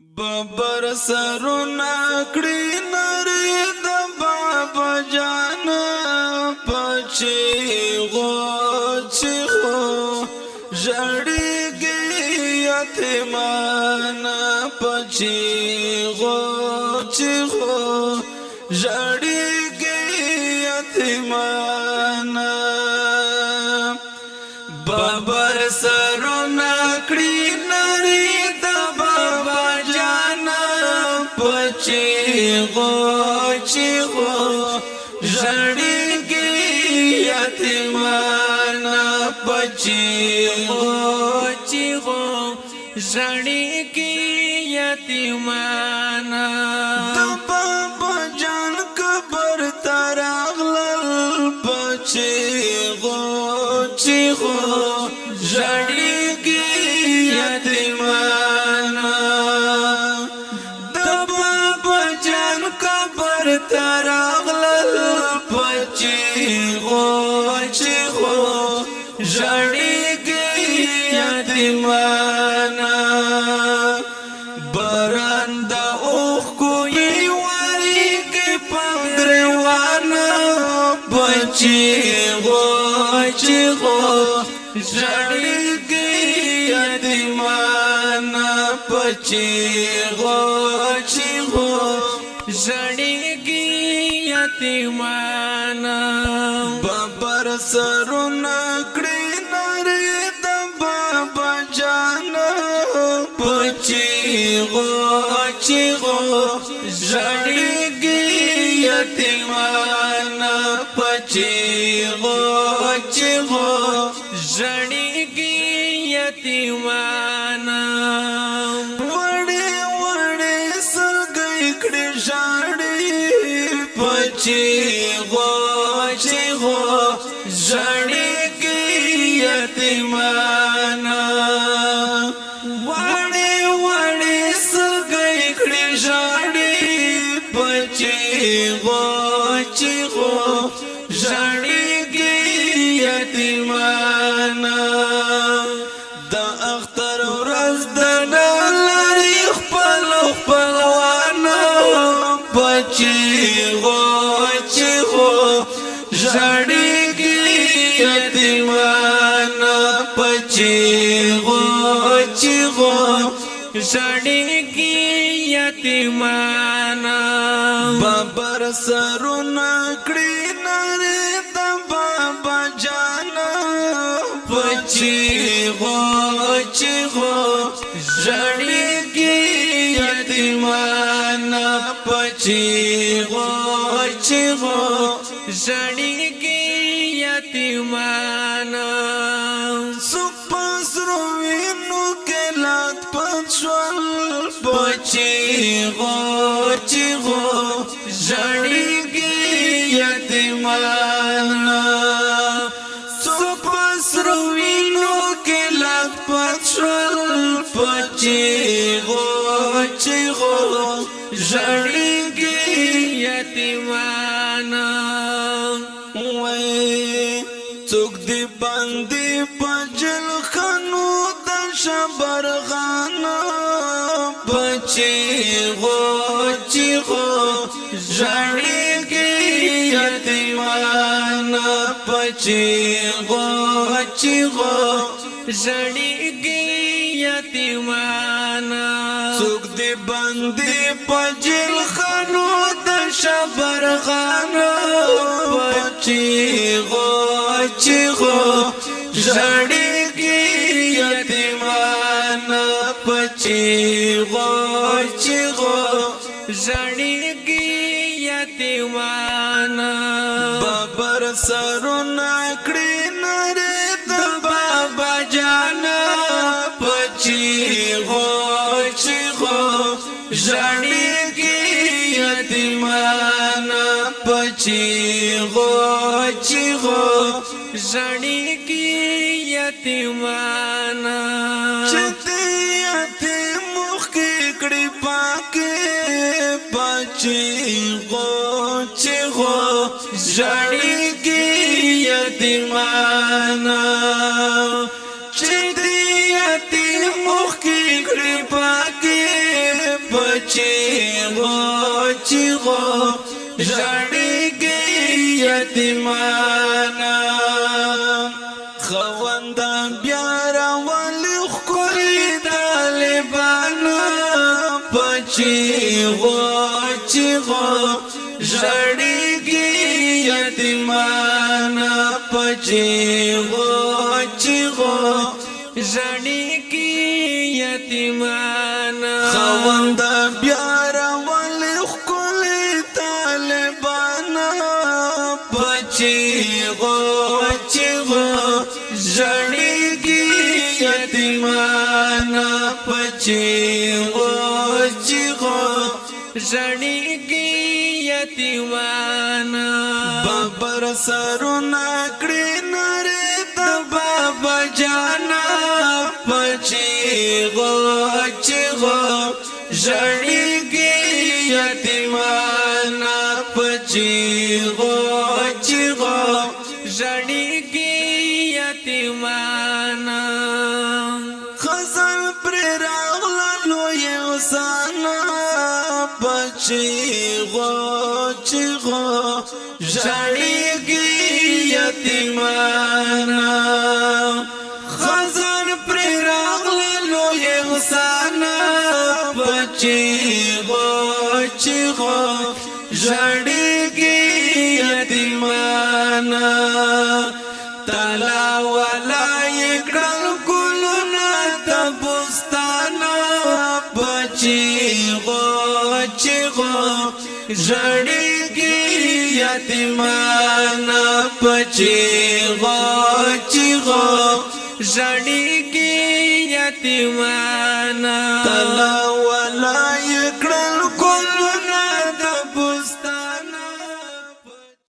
ببر سرونه کړی نری د بابا جان پچی غو ژړیږي یتیمان پچی غو ژړیږي یتیمان ببر سرونه کړی نری چیغو ژړیږي یتیمان پچیغو ژړیږي یتیمان د بابا جان قبر ته راغلل پچیغو ژړیږي یتیمان تراغلل پچیغو ژړیږي یتیمان باران د اوښکو یې وریږي په ګریوان پچیغو ژړیږي یتیمان پچیغو ژړیږي یتیمان ببر سرونه کړی نری د بابا جان پچیغو ژړیږي یتیمان پچیغو ژړیږي یتیمان پچیغو ژړیږي یتیمان وړې سرګۍ کړي ژاړي پچیغو ژړیږي یتیمان د اختر ورځ د لارې خپلوان پچیغو ژړیږي یتیمان پچیغو ژړیږي یتیمان ببر سرونه کړی نری د بابا جان پچیغو ژړیږي یتیمان پچیغو ژړیږي یتیمان سپسرو وینو کې لات پښول پچیغو ژړیږي یتیمان سپسرو وینو کې لات پښول پچیغو ژړیږي یتیمان څوک دی باندې پجل خانو د شبرغان پچیغو ژړیږي یتیمان پچیغو ژړیږي یتیمان څوک دی باندې پجل خانو د شبرغان پچیغو ژړیږي یتیمان پچیغو ژړیږي یتیمان ببر سرونه کړی نری د بابا جان پچیغو ژړیږي یتیمان پچیغو ژړیږي یتیمان چته یتیم مخ کې کړي پاکه پچیغو ژړیږي یتیمان چته یتیم مخ کې کړي پاکه پچیغو چیغو ژړیږي یتیمانا خونده بیا راولي ښکلي طالبانا پچیغو چیغو ژړیږي یتیمانا پچیغو چیغو ژړیږي یتیمانا خونده بیا راولي ښکلي طالبانا پچیغو چیغو ژړیږي یتیمانا پچیغو چیغو ژړیږي یتیمانا بابر سرونه کړي نره د بابا جانا پچیغو چیغو ژړیږي یتیمانا پچیغو چیغو ژړیږي یتیمانا خزل پر راغله لوی اوسانا پچیغو چیغو ژړیږي یتیمانا خزل پر راغله لوی اوسانا پچیغو چیغو ژړیږي یتیمانا تلا ولا یکړل ګلونه د بستانا پچیغو چیغو ژړیږي یتیمانا پچیغو چیغو ژړیږي یتیمانا تلا ولا یکړل